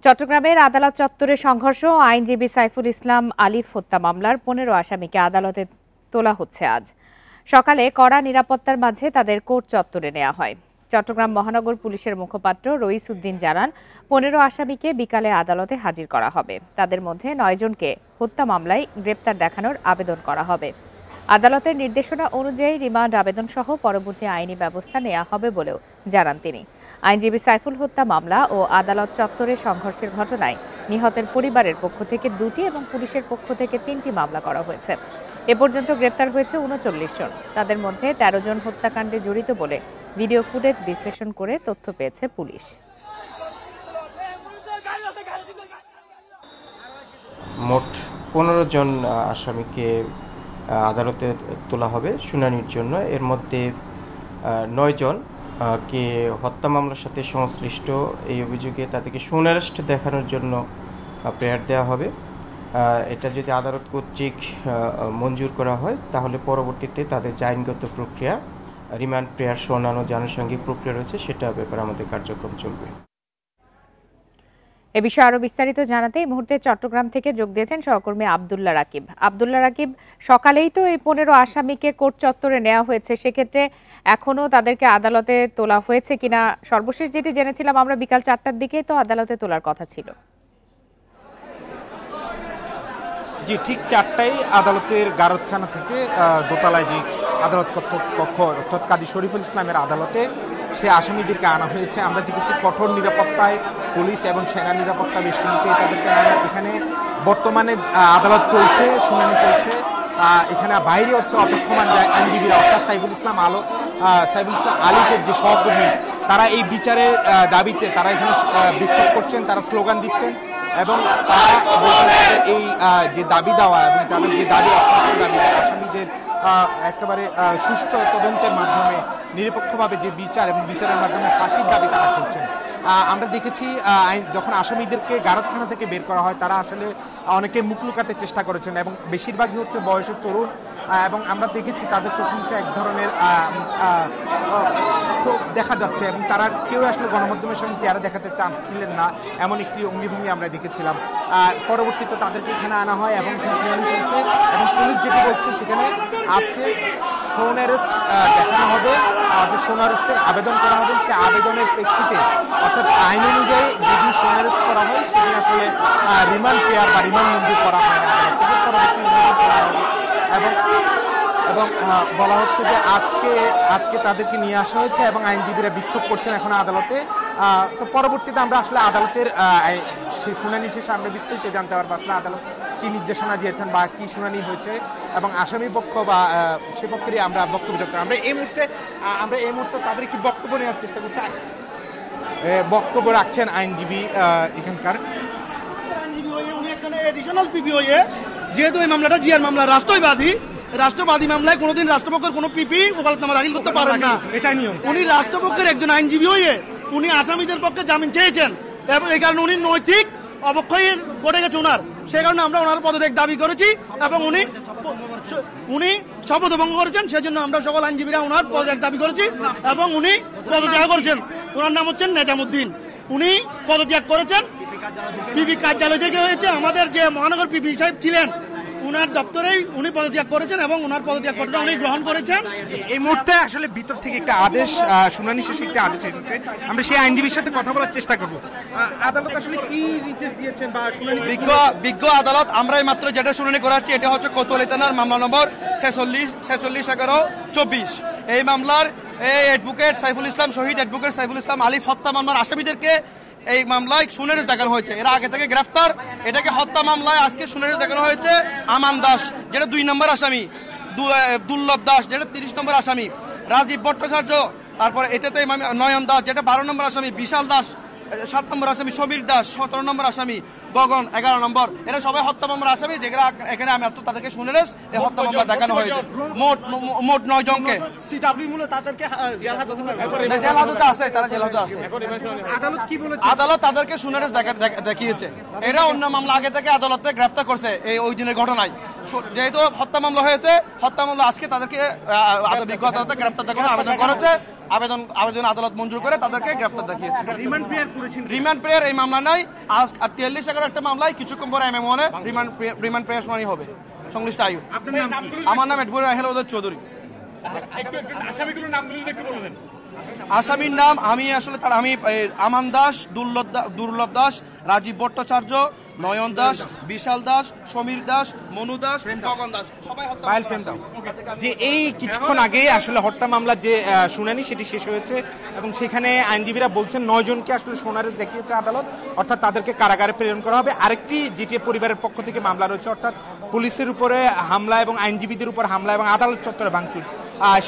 চট্টগ্রামের আদালত চত্বরে সংঘর্ষ ও আইনজীবী সাইফুল ইসলাম আলিফ হত্যা মামলার ১৫ আসামিকে আদালতে তোলা হচ্ছে আজ সকালে। কড়া নিরাপত্তার মাঝে তাদের কোর্ট চত্বরে নেওয়া হয়। চট্টগ্রাম মহানগর পুলিশের মুখপাত্র রইস উদ্দিন জানান, ১৫ আসামিকে বিকালে আদালতে হাজির করা হবে। তাদের মধ্যে ৯ জনকে হত্যা মামলায় গ্রেপ্তার দেখানোর আবেদন করা হবে। আদালতের নির্দেশনা অনুযায়ী রিমান্ড আবেদন সহ পরবর্তী আইনি ব্যবস্থা নেওয়া হবে বলেও জানান তিনি। আইনজীবী সাইফুল হত্যা মামলা ও আদালত চত্বরে সংঘর্ষের ঘটনায় নিহতের পরিবারের পক্ষ থেকে ২টি এবং পুলিশের পক্ষ থেকে ৩টি মামলা করা হয়েছে। এ পর্যন্ত গ্রেপ্তার হয়েছে ৩৯ জন। তাদের মধ্যে ১৩ জন হত্যাকাণ্ডে জড়িত বলে ভিডিও ফুটেজ বিশ্লেষণ করে তথ্য পেয়েছে পুলিশ। মোট ১৫ জন আসামিকে আদালতে তোলা হবে শুনানির জন্য। এর মধ্যে ৯ জন কে হত্যা মামলার সাথে সংশ্লিষ্ট এই অভিযোগে তাদেরকে সুনারেস্ট দেখানোর জন্য প্রেয়ার দেওয়া হবে। এটা যদি আদালত কর্তৃক মঞ্জুর করা হয় তাহলে পরবর্তীতে তাদের যে আইনগত প্রক্রিয়া, রিমান্ড প্রেয়ার সহ অন্যান্য যে আনুষঙ্গিক প্রক্রিয়া রয়েছে সেটা ব্যাপারে আমাদের কার্যক্রম চলবে। এ বিষয়ে আরো বিস্তারিত জানাতে এই মুহূর্তে চট্টগ্রাম থেকে যোগ দিয়েছেন সহকর্মী আব্দুল্লাহ রাকিব। আব্দুল্লাহ রাকিব, সকালেই তো এই ১৫ আসামিকে কোর্ট চত্বরে নেওয়া হয়েছে, সেক্ষেত্রে এখনো তাদেরকে আদালতে তোলা হয়েছে কিনা? সর্বশেষ যেটি জেনেছিলাম আমরা বিকাল ৪টার দিকে তো আদালতে তোলার কথা ছিল। জি, ঠিক ৪টায় আদালতের গারদখানা থেকে দোতলায় যে আদালত কক্ষ অর্থাৎ কাজী শরীফুল ইসলামের আদালতে সে আসামিদেরকে আনা হয়েছে। আমরা দেখেছি কঠোর নিরাপত্তায় পুলিশ এবং সেনা নিরাপত্তা বেষ্টনীতে তাদেরকে আনা। এখানে বর্তমানে আদালত চলছে, শুনানি চলছে। এখানে বাইরে হচ্ছে অপেক্ষমান আইনজীবীরা অর্থাৎ সাইফুল ইসলাম আলিফের যে সহকর্মী, তারা এই বিচারের দাবিতে তারা এখানে বিক্ষোভ করছেন, তারা স্লোগান দিচ্ছেন এবং তারা এই যে দাবি দেওয়া এবং তাদের যে দাবি দাবি আসামিদের একেবারে সুষ্ঠু তদন্তের মাধ্যমে নিরপেক্ষভাবে যে বিচার এবং বিচারের মাধ্যমে ফাঁসির দাবি তারা করছেন। আমরা দেখেছি যখন আসামিদেরকে গারদখানা থেকে বের করা হয় তারা আসলে অনেকে মুখ লুকাতে চেষ্টা করেছেন এবং বেশিরভাগই হচ্ছে বয়সের তরুণ এবং আমরা দেখেছি তাদের চোখে মুখে এক ধরনের দেখা যাচ্ছে এবং তারা কেউ আসলে গণমাধ্যমের সামনে চেহারা দেখাতে চাচ্ছিলেন না, এমন একটি অঙ্গিভঙ্গি আমরা দেখেছিলাম। পরবর্তীতে তাদেরকে এখানে আনা হয় এবং শুনানি চলছে এবং পুলিশ যেটি বলছে সেখানে আজকে শোন অ্যারেস্ট দেখানো হবে, শোন অ্যারেস্টের আবেদন করা হবে। সে আবেদনের প্রেক্ষিতে অর্থাৎ আইন অনুযায়ী যেদিন শোন অ্যারেস্ট করা হয় সেদিন আসলে রিমান্ড প্রেয়ার বা রিমান্ড মঞ্জুর করা হয় না, পরবর্তী করা হবে। এবং বলা হচ্ছে যে আজকে তাদেরকে নিয়ে আসা হয়েছে এবং আইনজীবীরা বিক্ষোভ করছেন এখন আদালতে। তো পরবর্তীতে আমরা আসলে আদালতের সেই শুনানি শেষে আমরা বিস্তারিত জানতে পারবো আসলে আদালত কি নির্দেশনা দিয়েছেন বা কি শুনানি হয়েছে এবং আসামি পক্ষ বা সে পক্ষেরই আমরা বক্তব্য জানতে। আমরা এই মুহূর্তে তাদের কি বক্তব্য নেওয়ার চেষ্টা করতে বক্তব্য রাখছেন আইনজীবী এখানকার আইনজীবী হয়ে উনি এখানে এডিশনাল পিপি হয়ে, যেহেতু এই মামলাটা জিয়ার মামলা, রাষ্ট্রবাদী মামলায় কোনোদিন রাষ্ট্রপক্ষের কোনো পিপি ওকালতনামা দাখিল করতে পারেন না, এটাই নিয়ম। উনি রাষ্ট্রপক্ষের একজন আইনজীবী হয়ে উনি আসামিদের পক্ষে জামিন চেয়েছেন এবং এই কারণে উনি নৈতিক অবক্ষয় ঘটে গেছে ওনার, সেই কারণে আমরা ওনার পদত্যাগ দাবি করেছি এবং উনি শপথ ভঙ্গ করেছেন, সেজন্য আমরা সকল আইনজীবীরা ওনার পদত্যাগ দাবি করেছি এবং উনি পদত্যাগ করেছেন। ওনার নাম হচ্ছেন নেজামুদ্দিন, উনি পদত্যাগ করেছেন। পিপি কার্যালয় থেকে হয়েছে, আমাদের যে মহানগর পিপি সাহেব ছিলেন উনার দপ্তরেই উনি পদত্যাগ করেছেন এবং ওনার পদত্যাগ পত্র উনি গ্রহণ করেছেন। এই মুহূর্তে আসলে ভিতর থেকে একটা আদেশ, শুনানি শেষে একটা আদেশ এসেছে, আমরা সেই আইনজীবীর সাথে কথা বলার চেষ্টা করব। আদালত আসলে কি নির্দেশ দিয়েছেন বা শুনানি? বিজ্ঞ আদালত আমরা মাত্র যেটা শুনানি করাচ্ছি এটা হচ্ছে কোতোয়ালি থানার মামলা নম্বর 46/11/24। এই মামলার অ্যাডভোকেট সাইফুল ইসলাম, শহীদ অ্যাডভোকেট সাইফুল ইসলাম আলিফ হত্যা মামলার আসামিদেরকে এই মামলায় শুনানি দেখানো হয়েছে। এরা আগে থেকে গ্রেফতার, এটাকে হত্যা মামলায় আজকে শুনানি দেখানো হয়েছে। আমান দাস যেটা 2 নম্বর আসামি, দুর্লভ দাস যেটা 30 নম্বর আসামি, রাজীব ভট্টাচার্য, তারপরে এটাতে নয়ন দাস যেটা 12 নম্বর আসামি, বিশাল দাস 7 নম্বর আসামি, সমীর দাস 17 নম্বর আসামি, গগন 11 নম্বর। এরা সবাই হত্যা মামলার আসামি, যেগুলো এখানে আমি তাদেরকে শুনে এই হত্যা মামলা দেখানো হয়েছে। মোট 9 জনকে আদালত তাদেরকে শুনে দেখিয়েছে। এরা অন্য মামলা আগে থেকে আদালতে গ্রেফতার করছে ওই দিনের ঘটনায়। যেহেতু হত্যা মামলা হয়েছে, হত্যা মামলা আজকে তাদেরকে বিজ্ঞ আদালতে গ্রেফতার দেখানোর আবেদন করেছে। আবেদন আদালত মঞ্জুর করে তাদেরকে গ্রেফতার দেখিয়েছে। রিমান্ড প্রেয়ার এই মামলা নাই, আর 43 একটা মামলায় কিছুক্ষণ পরে MM1 রিমান্ড প্রেয়ার শুনানি হবে সংশ্লিষ্ট আয়ু। আমার নাম এডভোকেট রাহেল চৌধুরী। আসামির নাম আমি আমান দাস, দুর্লভ দাস, রাজীব ভট্টাচার্য, নয়ন দাস, বিশাল দাস, সমীর দাস, মনু দাস, গগন দাস, সবাই যে এই কিছুক্ষণ আগে আসলে হত্যা মামলা যে শুনানি সেটি শেষ হয়েছে এবং সেখানে আইনজীবীরা বলছেন 9 জনকে আসলে সোনারেজ দেখিয়েছে আদালত, অর্থাৎ তাদেরকে কারাগারে প্রেরণ করা হবে। আরেকটি জিটিএ পরিবারের পক্ষ থেকে মামলা রয়েছে, অর্থাৎ পুলিশের উপরে হামলা এবং আইনজীবীদের উপর হামলা এবং আদালত চত্বরে ভাঙচুর,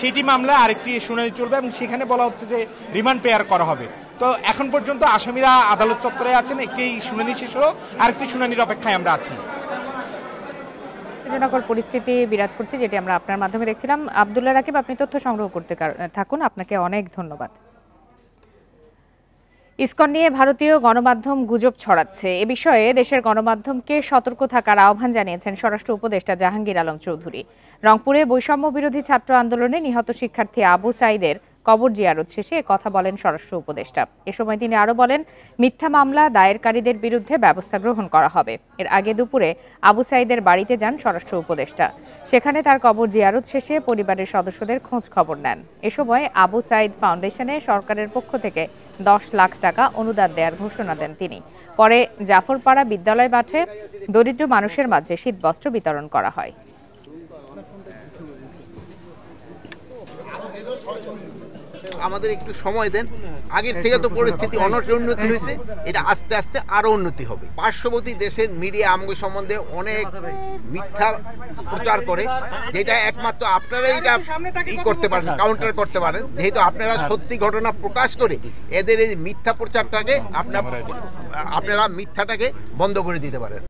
সেটি মামলা আরেকটি শুনানি চলবে এবং সেখানে বলা হচ্ছে যে রিমান্ড প্রেয়ার করা হবে। তো এখন পর্যন্ত আসামিরা আদালত চত্বরে আছেন, একটি শুনানি শেষ হলো, আরেকটি শুনানির অপেক্ষায় আমরা আছি। উত্তেজনাকর পরিস্থিতি বিরাজ করছে, যেটি আমরা আপনার মাধ্যমে দেখছিলাম। আব্দুল্লাহ রাকিব, আপনি তথ্য সংগ্রহ করতে থাকুন, আপনাকে অনেক ধন্যবাদ। ইসকন নিয়ে ভারতীয় গণমাধ্যম গুজব ছড়াচ্ছে, এ বিষয়ে দেশের গণমাধ্যমকে সতর্ক থাকার আহ্বান জানিয়েছেন স্বরাষ্ট্র উপদেষ্টা জাহাঙ্গীর আলম চৌধুরী। রংপুরে বৈষম্য বিরোধী ছাত্র আন্দোলনে নিহত শিক্ষার্থী আবু সাইদের কবর জিয়ারত শেষে কথা বলেন স্বরাষ্ট্র উপদেষ্টা। এ সময় তিনি আরও বলেন, মিথ্যা মামলা দায়েরকারীদের বিরুদ্ধে ব্যবস্থা গ্রহণ করা হবে। এর আগে দুপুরে আবু সাইদের বাড়িতে যান স্বরাষ্ট্র উপদেষ্টা, সেখানে তার কবর জিয়ারত শেষে পরিবারের সদস্যদের খোঁজ খবর নেন। এ সময় আবু সাইদ ফাউন্ডেশনে সরকারের পক্ষ থেকে 10 লাখ টাকা অনুদান দেওয়ার ঘোষণা দেন তিনি। পরে জাফরপাড়া বিদ্যালয় মাঠে দরিদ্র মানুষের মাঝে শীতবস্ত্র বিতরণ করা হয়। আমাদের একটু সময় দেন, আগের থেকে তো পরিস্থিতি অনেক উন্নতি হয়েছে, এটা আস্তে আস্তে আরো উন্নতি হবে। পার্শ্ববর্তী দেশের মিডিয়া আমাদের সম্বন্ধে অনেক মিথ্যা প্রচার করে, যেটা একমাত্র আপনারাই এটা করতে পারেন, কাউন্টার করতে পারেন, যেহেতু আপনারা সত্যি ঘটনা প্রকাশ করে এদের এই মিথ্যা প্রচারটাকে আপনারা মিথ্যাটাকে বন্ধ করে দিতে পারেন।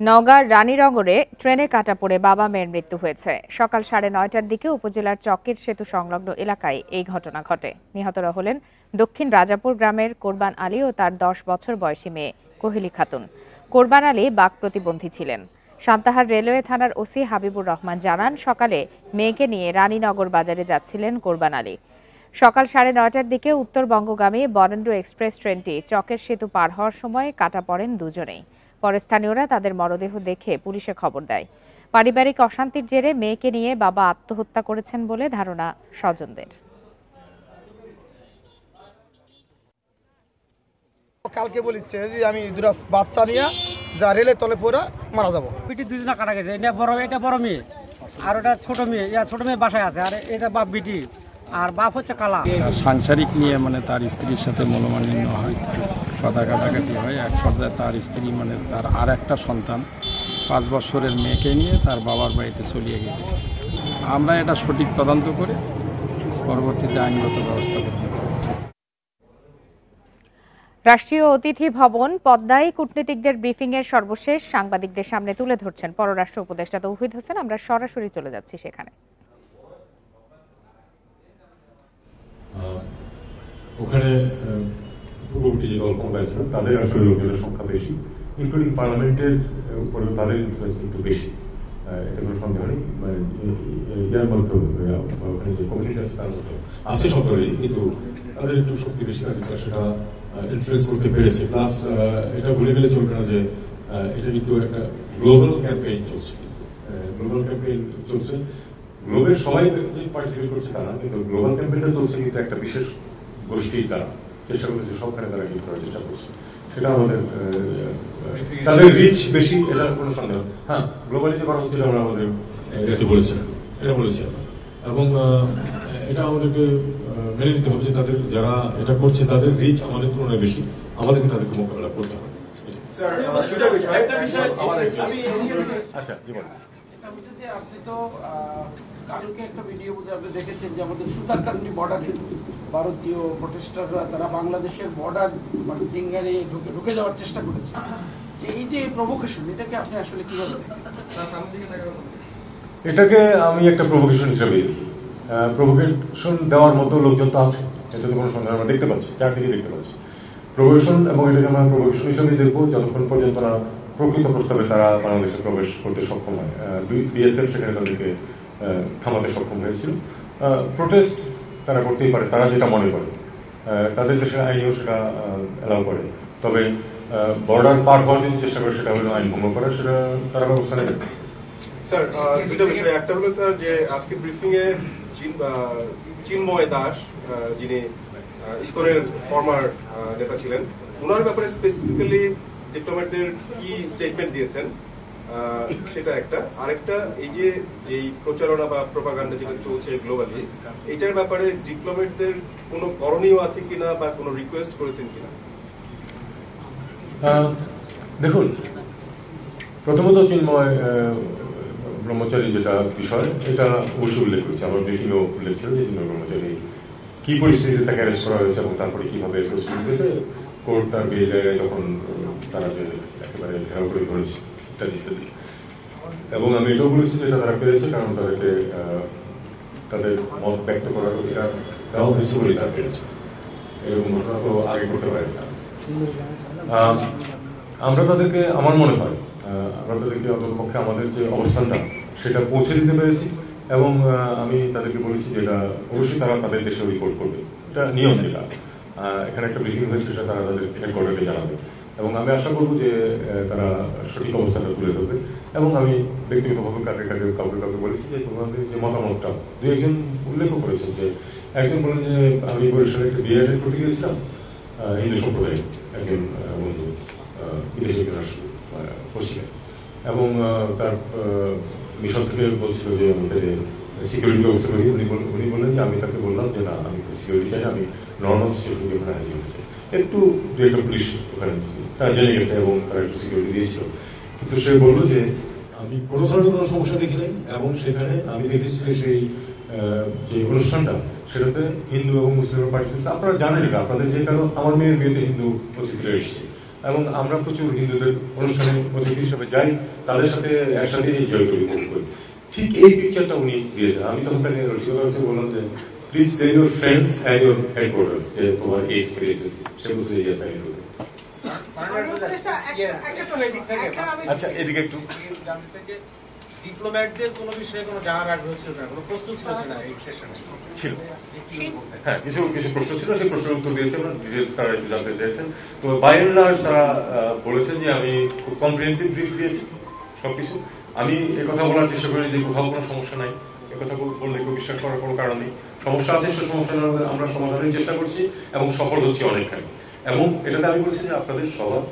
নওগাঁর রানীনগরে ট্রেনে কাটা পড়ে বাবা মেয়ের মৃত্যু হয়েছে। সকাল 9:30টার দিকে উপজেলার চকের সেতু সংলগ্ন এলাকায় এই ঘটনা ঘটে। নিহতরা হলেন দক্ষিণ রাজাপুর গ্রামের কোরবান আলী ও তার 10 বছর বয়সী মেয়ে কোহেলি খাতুন। কোরবান আলী বাক প্রতিবন্ধী ছিলেন। সান্তাহার রেলওয়ে থানার ওসি হাবিবুর রহমান জানান, সকালে মেয়েকে নিয়ে রানীনগর বাজারে যাচ্ছিলেন কোরবান আলী। সকাল 9:30টার দিকে উত্তরবঙ্গগামী বরেন্দ্র এক্সপ্রেস ট্রেনটি চকের সেতু পার হওয়ার সময় কাটা পড়েন দুজনেই। পরে স্থানীয়রা তাদের মরদেহ দেখে পুলিশে খবর দেয়। পারিবারিক অশান্তির জেরে মেয়েকে নিয়ে বাবা আত্মহত্যা করেছেন বলে ধারণা স্বজনদের। কালকে বলিচ্ছে যে আমি দুটা বাচ্চা নিয়ে যা রেলে তলে পড়ে মারা যাবো। বিটি দুজনা কাটা গেছে, এটা বড় মেয়ে আর ওটা ছোট মেয়ে, ছোট মেয়ে বাসায় আছে, আর এটা বাপ বিটি, আর বাপ হচ্ছে কালা। সাংসারিক নিয়ে তার স্ত্রীর সাথে মনোমালিন্য হয়, কথা কাটাকাটি হয়। এক পর্যায়ে তার স্ত্রী তার আর একটা সন্তান 5 বছরের মেয়েকে নিয়ে তার বাবার বাড়িতে চলিয়ে গেছে। আমরা এটা সঠিক তদন্ত করে পরবর্তীতে আইনগত ব্যবস্থা গ্রহণ করব। রাষ্ট্রীয় অতিথি ভবন পদ্মায় কূটনীতিকদের ব্রিফিংয়ের সর্বশেষ সাংবাদিকদের সামনে তুলে ধরছেন পররাষ্ট্র উপদেষ্টা তৌহিদ হোসেন। আমরা সরাসরি চলে যাচ্ছি সেখানে। ওখানে পূর্ববর্তী যে দল ক্ষমতায় ছিল তাদের আসলে লোকজনের সংখ্যা বেশি, ইনক্লুডিং পার্লামেন্টের উপরে তাদের ইনফ্লুয়েন্স একটু বেশি, এতে কোনো সন্দেহ নেই। ইয়ার মধ্যে ওখানে যে কমিউনিটি তার মধ্যে আছে সরকারই, কিন্তু তাদের একটু শক্তি বেশি আছে, সেটা ইনফ্লুয়েন্স করতে পেরেছে। প্লাস এটা ভুলে গেলে চলবে না যে এটা কিন্তু একটা গ্লোবাল ক্যাম্পেইন চলছে। গ্লোবাল ক্যাম্পেইন চলছে, গ্লোবের সবাই যে পার্টিসিপেট করছে তারা, কিন্তু গ্লোবাল ক্যাম্পেইনটা চলছে কিন্তু একটা বিশেষ গোষ্ঠী তারা চেষ্টা করতেছে, সবখানে তারা গিয়ে করার চেষ্টা করছে। সেটা আমাদের তাদের রিচ বেশি, এটা কোনো সন্দেহ। হ্যাঁ, গ্লোবালি যে করা হচ্ছে আমরা আমাদের এটা বলেছিলাম, এবং এটা আমাদেরকে মেনে নিতে হবে যে তাদের যারা এটা করছে তাদের রিচ আমাদের তুলনায় বেশি, আমাদেরকে তাদেরকে মোকাবেলা করতে হবে। আচ্ছা, জীবন আপনি তো কালকে একটা ভিডিও মধ্যে আপনি দেখেছেন যে আমাদের সুতারকান্দি বর্ডারে ভারতীয় প্রটেস্টাররা তারা বাংলাদেশের বর্ডার ডিঙ্গারে ঢুকে যাওয়ার চেষ্টা করেছে। এই যে প্রভোকেশন, এটাকে আপনি আসলে কিভাবে দেখেন? এটাকে আমি একটা প্রভোকেশন হিসেবে, প্রভোকেশন দেওয়ার মতো লোকজন তো আছে, এতে তো কোনো সন্দেহ আমরা দেখতে পাচ্ছি, চারদিকে দেখতে পাচ্ছি প্রভোকেশন, এবং এটাকে আমরা প্রভোকেশন হিসেবে দেখবো যতক্ষণ পর্যন্ত না প্রকৃত প্রস্তাবে তারা বাংলাদেশে প্রবেশ করতে সক্ষম হয়। বিএসএফ সেখানে তাদেরকে থামাতে সক্ষম হয়েছিল। প্রোটেস্ট তারা করতেই পারে, তারা যেটা মনে করে, তাদের দেশের আইনেও সেটা অ্যালাউ করে। তবে বর্ডার পার হওয়ার যদি চেষ্টা করে সেটা হলো আইন ভঙ্গ করা, সেটা তারা ব্যবস্থা নেবে। স্যার দুটো বিষয়, একটা হলো স্যার যে আজকে ব্রিফিং এ চিন্ময় দাস যিনি ইসকনের ফর্মার নেতা ছিলেন, ওনার ব্যাপারে স্পেসিফিক্যালি ডিপ্লোম্যাটদের কি স্টেটমেন্ট দিয়েছেন সেটা একটা। আরেকটা, এই যে প্রচারণা বা প্রোপাগান্ডা যেটা চলছে গ্লোবালি, এটার ব্যাপারে ডিপ্লোম্যাটদের কোনো করণীয় আছে কিনা বা কোনো রিকোয়েস্ট করেছেন কিনা? দেখুন, প্রথমত চিন্ময় ব্রহ্মচারী যেটা বিষয়, এটা অবশ্যই উল্লেখ করেছে, আমার ব্রিফিংও উল্লেখ ছিল যে চিন্ময় ব্রহ্মচারী কি পরিস্থিতিতে তাকে অ্যারেস্ট করা হয়েছে এবং তারপরে কিভাবে প্রস্তুতি হয়েছে, কোর্ট তার বিয়ে জায়গায় যখন তারা যে একেবারে ঘেরাও করে ধরেছে ইত্যাদি ইত্যাদি। এবং আমি এটাও বলেছি যে এটা তারা পেরেছে কারণ তাদেরকে তাদের মত ব্যক্ত করার অধিকার দেওয়া হয়েছে বলেই তারা পেরেছে। এরকম ঘটনা তো আগে করতে পারে না। আমরা তাদেরকে, আমার মনে হয় আমরা তাদেরকে অন্ততপক্ষে আমাদের যে অবস্থানটা সেটা পৌঁছে দিতে পেরেছি এবং আমি তাদেরকে বলেছি যে এটা অবশ্যই তারা তাদের দেশে রিপোর্ট করবে, এটা নিয়ম। যেটা এখানে একটা ব্রিফিং হয়েছে সেটা তারা তাদের হেডকোয়ার্টারকে জানাবে এবং আমি আশা করবো যে তারা সঠিক অবস্থানটা তুলে ধরবে। এবং আমি ব্যক্তিগতভাবে কাউকে বলেছি যে তোমাদের যে মতামতটা, দু একজন উল্লেখ করেছেন যে একজন বলেন যে আমি বরিশালে একটা বিয়ে অ্যাটেন্ড করতে গিয়েছিলাম, হিন্দু সম্প্রদায়ের একজন বন্ধু বিদেশি পশ্চিমে, এবং তার মিশন থেকে বলছিল যে আমাদের সিকিউরিটি ব্যবস্থা করি। উনি বললেন যে আমি তাকে বললাম যে না, আমি সিকিউরিটি চাই, আমি নর্মাল সিচুয়েশনকে ওখানে হাজির হতে চাই। একটু দু একটা পুলিশ ওখানে তারা জেনে গেছে এবং তারা একটু সিকিউরিটি দিয়েছিল, কিন্তু সে বললো যে আমি কোনো ধরনের কোনো সমস্যা দেখি নাই এবং সেখানে আমি দেখেছি যে সেই যে অনুষ্ঠানটা সেটাতে হিন্দু এবং মুসলিমের পার্টিসিপেট। আপনারা জানেন এটা, আপনাদের যে কারণ আমার মেয়ের বিয়েতে হিন্দু অতিথিরা এসেছে এবং আমরা প্রচুর হিন্দুদের অনুষ্ঠানে অতিথি হিসেবে যাই, তাদের সাথে একসাথে এনজয় করি, উপভোগ করি। ঠিক এই পিকচারটা উনি দিয়েছেন। আমি তখন তাকে রসিকতা হিসেবে বললাম যে please tell your friends and your headquarters যে তোমার এই এক্সপিরিয়েন্স আছে। সে বলছে ইয়েস আই ডু। আচ্ছা, এদিকে একটু ডিপ্লোম্যাটদের কোনো বিষয়ে কোনো জানার আগ্রহ ছিল না, কোনো প্রশ্ন ছিল না এই সেশনে? ছিল, হ্যাঁ, কিছু প্রশ্ন ছিল, সেই প্রশ্নের উত্তর দিয়েছে, ডিটেইলস তারা একটু জানতে চাইছেন। তো বাই এন্ড লার্জ তারা বলেছেন যে আমি খুব কম্প্রিহেনসিভ ব্রিফ দিয়েছি সবকিছু। আমি একথা বলার চেষ্টা করি যে কোথাও কোনো সমস্যা নাই, একথা বললে কেউ বিশ্বাস করার কোনো কারণ নেই। সমস্যা আছে, সেই সমস্যা আমরা সমাধানের চেষ্টা করছি এবং সফল হচ্ছি অনেকখানি। এবং এটাতে আমি বলছি যে আপনাদের সবার,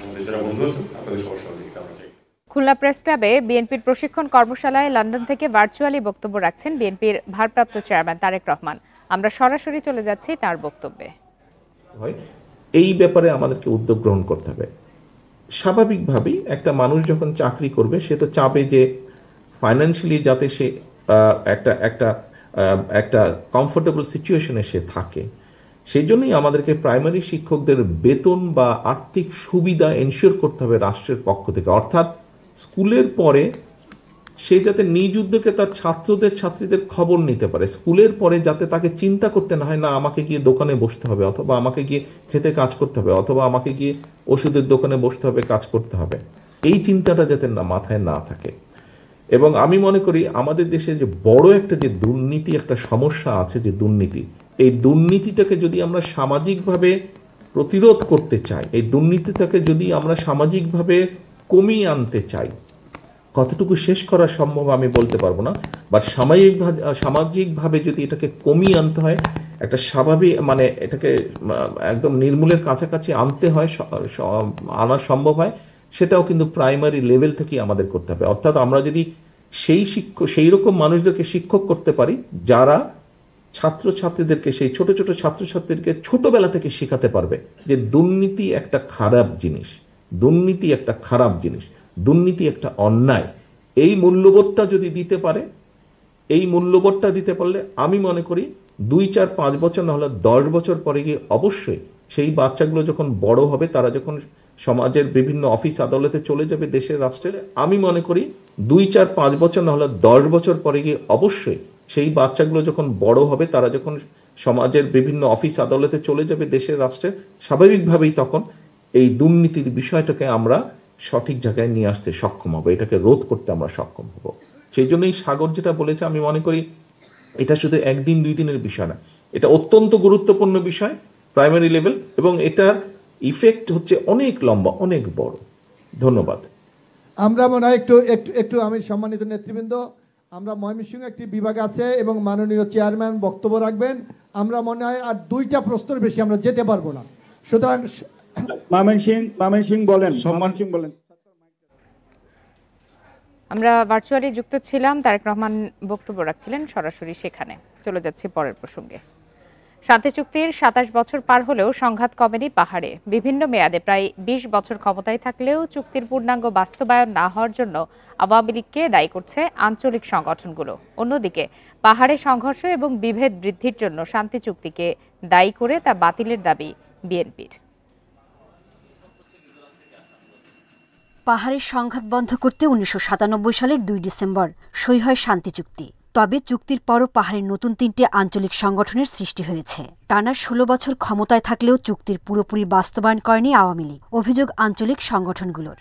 আমাদের যারা বন্ধু আছেন, আপনাদের সবার সহযোগিতা আমরা চাই। খুলনা প্রেস ক্লাবে বিএনপির প্রশিক্ষণ কর্মশালায় লন্ডন থেকে ভার্চুয়ালি বক্তব্য রাখছেন বিএনপির ভারপ্রাপ্ত চেয়ারম্যান তারেক রহমান। আমরা সরাসরি চলে যাচ্ছি তার বক্তব্যে। এই ব্যাপারে আমাদেরকে উদ্যোগ গ্রহণ করতে হবে। স্বাভাবিকভাবেই একটা মানুষ যখন চাকরি করবে সে তো চাবে যে ফাইন্যান্সিয়ালি যাতে সে একটা কমফোর্টেবল সিচুয়েশনে সে থাকে। সেই জন্যই আমাদেরকে প্রাইমারি শিক্ষকদের বেতন বা আর্থিক সুবিধা এনশিওর করতে হবে রাষ্ট্রের পক্ষ থেকে। অর্থাৎ স্কুলের পরে সে যাতে নিজ উদ্যোগে তার ছাত্রীদের খবর নিতে পারে, স্কুলের পরে যাতে তাকে চিন্তা করতে না হয় না আমাকে গিয়ে দোকানে বসতে হবে, অথবা আমাকে গিয়ে খেতে কাজ করতে হবে, অথবা আমাকে গিয়ে ওষুধের দোকানে বসতে হবে, কাজ করতে হবে, এই চিন্তাটা যাতে না মাথায় না থাকে। এবং আমি মনে করি আমাদের দেশে যে বড় একটা যে দুর্নীতি, একটা সমস্যা আছে যে দুর্নীতি, এই দুর্নীতিটাকে যদি আমরা সামাজিকভাবে প্রতিরোধ করতে চাই, এই দুর্নীতিটাকে যদি আমরা সামাজিকভাবে কমিয়ে আনতে চাই, কতটুকু শেষ করা সম্ভব আমি বলতে পারবো না, বাট সামাজিকভাবে যদি এটাকে কমিয়ে আনতে হয়, একটা স্বাভাবিক মানে এটাকে একদম নির্মূলের কাছাকাছি আনতে হয়, আনা সম্ভব হয়, সেটাও কিন্তু প্রাইমারি লেভেল থেকেই আমাদের করতে হবে। অর্থাৎ আমরা যদি সেই রকম মানুষদেরকে শিক্ষক করতে পারি যারা ছাত্রছাত্রীদেরকে, সেই ছোট ছোট ছাত্রছাত্রীদেরকে ছোটবেলা থেকে শেখাতে পারবে যে দুর্নীতি একটা খারাপ জিনিস, দুর্নীতি একটা খারাপ জিনিস, দুর্নীতি একটা অন্যায়, এই মূল্যবোধটা যদি দিতে পারে, এই মূল্যবোধটা দিতে পারলে আমি মনে করি 2, 4, 5 বছর না হলে 10 বছর পরে গিয়ে অবশ্যই সেই বাচ্চাগুলো যখন বড় হবে, তারা যখন সমাজের বিভিন্ন অফিস আদালতে চলে যাবে দেশের রাষ্ট্রের, আমি মনে করি 2, 4, 5 বছর না হলে 10 বছর পরে গিয়ে অবশ্যই সেই বাচ্চাগুলো যখন বড় হবে, তারা যখন সমাজের বিভিন্ন অফিস আদালতে চলে যাবে দেশের রাষ্ট্রের, স্বাভাবিকভাবেই তখন এই দুর্নীতির বিষয়টাকে আমরা সঠিক জায়গায় নিয়ে আসতে সক্ষম হবো, এটাকে রোধ করতে আমরা সক্ষম হব। সেই জন্যই সাগর যেটা বলেছে, আমি মনে করি এটা শুধু একদিন 2 দিনের বিষয় না, এটা অত্যন্ত গুরুত্বপূর্ণ বিষয় প্রাইমারি লেভেল, এবং এটার ইফেক্ট হচ্ছে অনেক লম্বা, অনেক বড়। ধন্যবাদ। আমরা মনে হয় একটু আমি সম্মানিত নেতৃবৃন্দ, আমরা ময়মনসিংহ একটি বিভাগ আছে এবং মাননীয় চেয়ারম্যান বক্তব্য রাখবেন। আমরা মনে হয় আর 2টা প্রশ্নের বেশি আমরা যেতে পারবো না, সুতরাং ময়মনসিংহ বলেন। আমরা ভার্চুয়ালি যুক্ত ছিলাম, তারেক রহমান বক্তব্য রাখছিলেন সরাসরি সেখানে। চলে যাচ্ছি পরের প্রসঙ্গে। শান্তি চুক্তির 27 বছর পার হলেও সংঘাত কমেনি পাহাড়ে। বিভিন্ন মেয়াদে প্রায় 20 বছর ক্ষমতায় থাকলেও চুক্তির পূর্ণাঙ্গ বাস্তবায়ন না হওয়ার জন্য আওয়ামী লীগকে দায়ী করছে আঞ্চলিক সংগঠনগুলো। অন্যদিকে পাহাড়ে সংঘর্ষ এবং বিভেদ বৃদ্ধির জন্য শান্তি চুক্তিকে দায়ী করে তা বাতিলের দাবি বিএনপির। পাহাড়ের সংঘাত বন্ধ করতে 1997 সালের 2 ডিসেম্বর সই হয় শান্তি চুক্তি। তবে চুক্তির পরও পাহাড়ের নতুন 3টে আঞ্চলিক সংগঠনের সৃষ্টি হয়েছে। টানা 16 বছর ক্ষমতায় থাকলেও চুক্তির পুরোপুরি বাস্তবায়ন করেনি আওয়ামী লীগ, অভিযোগ আঞ্চলিক সংগঠনগুলোর।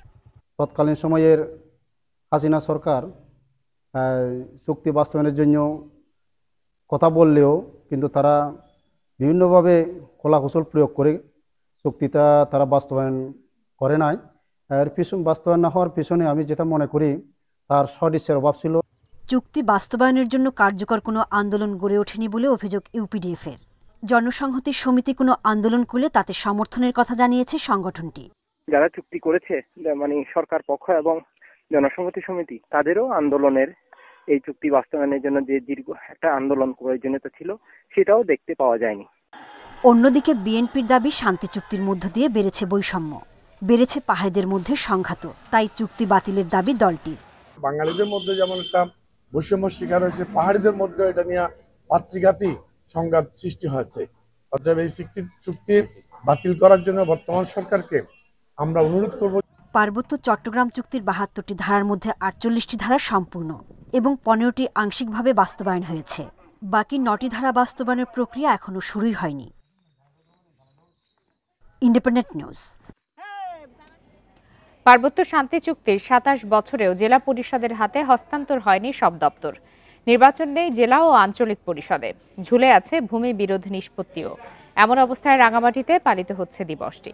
তৎকালীন সময়ের হাসিনা সরকার চুক্তি বাস্তবায়নের জন্য কথা বললেও কিন্তু তারা বিভিন্নভাবে কলাকৌশল প্রয়োগ করে চুক্তিটা তারা বাস্তবায়ন করে নাই। এর বাস্তবায়ন না হওয়ার পিছনে আমি যেটা মনে করি তার সদিচ্ছার অভাব ছিল। চুক্তি বাস্তবায়নের জন্য কার্যকর কোনো আন্দোলন গড়ে ওঠেনি বলে অভিযোগ ইউপিডিএফের। জনসংহতি সমিতি কোনো আন্দোলন করলে তাতে সমর্থনের কথা জানিয়েছে সংগঠনটি। যারা চুক্তি করেছে মানে সরকার পক্ষ এবং জনসংহতি সমিতি, তাদেরও আন্দোলনের এই চুক্তি বাস্তবায়নের জন্য যে দীর্ঘ একটা আন্দোলন প্রয়োজনীয়তা ছিল সেটাও দেখতে পাওয়া যায়নি। অন্যদিকে বিএনপির দাবি শান্তি চুক্তির মধ্য দিয়ে বেড়েছে বৈষম্য, বেড়েছে পাহাড়িদের মধ্যে সংঘাত, তাই চুক্তি বাতিলের দাবি দলটির। বাঙালিদের মধ্যে যেমন একটা বৈষম্য শিকার হয়েছে, পাহাড়িদের মধ্যে এটা নিয়ে পাত্রিঘাতী সংঘাত সৃষ্টি হয়েছে। অতএব এই চুক্তি বাতিল করার জন্য বর্তমান সরকারকে আমরা অনুরোধ করব। পার্বত্য চট্টগ্রাম চুক্তির 72টি ধারার মধ্যে 48টি ধারা সম্পূর্ণ এবং 15টি আংশিকভাবে বাস্তবায়ন হয়েছে। বাকি 9টি ধারা বাস্তবায়নের প্রক্রিয়া এখনো শুরুই হয়নি। Independent news. পার্বত্য শান্তি চুক্তির 27 বছরেও জেলা পরিষদের হাতে হস্তান্তর হয়নি সব দপ্তর। নির্বাচন নেই জেলা ও আঞ্চলিক পরিষদে, ঝুলে আছে ভূমি বিরোধ নিষ্পত্তিও। এমন অবস্থায় রাঙামাটিতে পালিত হচ্ছে দিবসটি।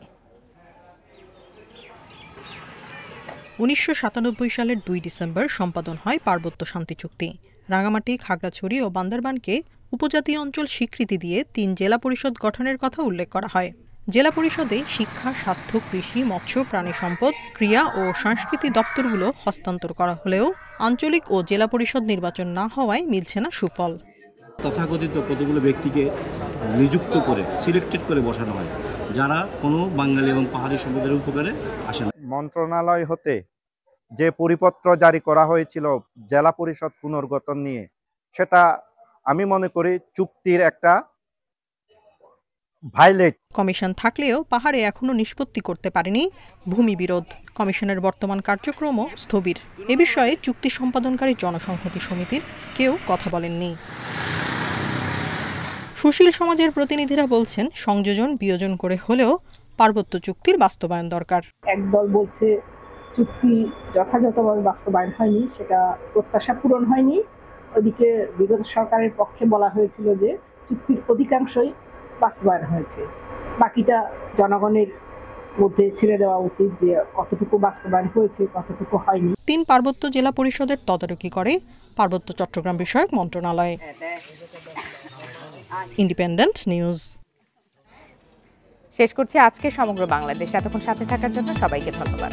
1997 সালের 2 ডিসেম্বর সম্পাদন হয় পার্বত্য শান্তি চুক্তি। রাঙামাটি, খাগড়াছড়ি ও বান্দরবানকে উপজাতীয় অঞ্চল স্বীকৃতি দিয়ে 3 জেলা পরিষদ গঠনের কথা উল্লেখ করা হয়। জেলা পরিষদে শিক্ষা, স্বাস্থ্য, কৃষি, মৎস্য, প্রাণী সম্পদ, ক্রীড়া ও সংস্কৃতি দপ্তরগুলো হস্তান্তর করা হলেও আঞ্চলিক ও জেলা পরিষদ নির্বাচন না হওয়ায় মিলছে না সুফল। তথাকথিত কতগুলো ব্যক্তিকে নিযুক্ত করে সিলেক্টেড করে বসানো হয়, যারা কোনো বাঙালি এবং পাহাড়ি সম্প্রদায়ের উপকারে আসে না। মন্ত্রণালয় হতে যে পরিপত্র জারি করা হয়েছিল জেলা পরিষদ পুনর্গঠন নিয়ে, সেটা আমি মনে করি চুক্তির একটা ভাইলেট। কমিশন থাকলেও পাহাড়ে এখনো নিষ্পত্তি করতে পারেনি ভূমি বিরোধ। কমিশনের বর্তমান কার্যক্রমও স্থবির। এ বিষয়ে চুক্তি সম্পাদনকারী জনসংহতি সমিতির কেউ কথা বলেননি। সুশীল সমাজের প্রতিনিধিরা বলছেন সংযোজন বিয়োজন করে হলেও পার্বত্য চুক্তির বাস্তবায়ন দরকার। একদল বলছে চুক্তি যথাযথভাবে বাস্তবায়ন হয়নি, সেটা প্রত্যাশা পূরণ হয়নি। ওদিকে বিগত সরকারের পক্ষে বলা হয়েছিল যে চুক্তির অধিকাংশই বাস্তবায়ন হয়েছে, বাকিটা জনগণের মধ্যে ছেড়ে দেওয়া উচিত যে কতটুকু বাস্তবায়ন হয়েছে কতটুকু হয়নি। 3 পার্বত্য জেলা পরিষদের তদারকি করে পার্বত্য চট্টগ্রাম বিষয়ক মন্ত্রণালয়। Independent news. শেষ করছি আজকে সমগ্র বাংলাদেশ। এতক্ষণ সাথে থাকার জন্য সবাইকে ধন্যবাদ।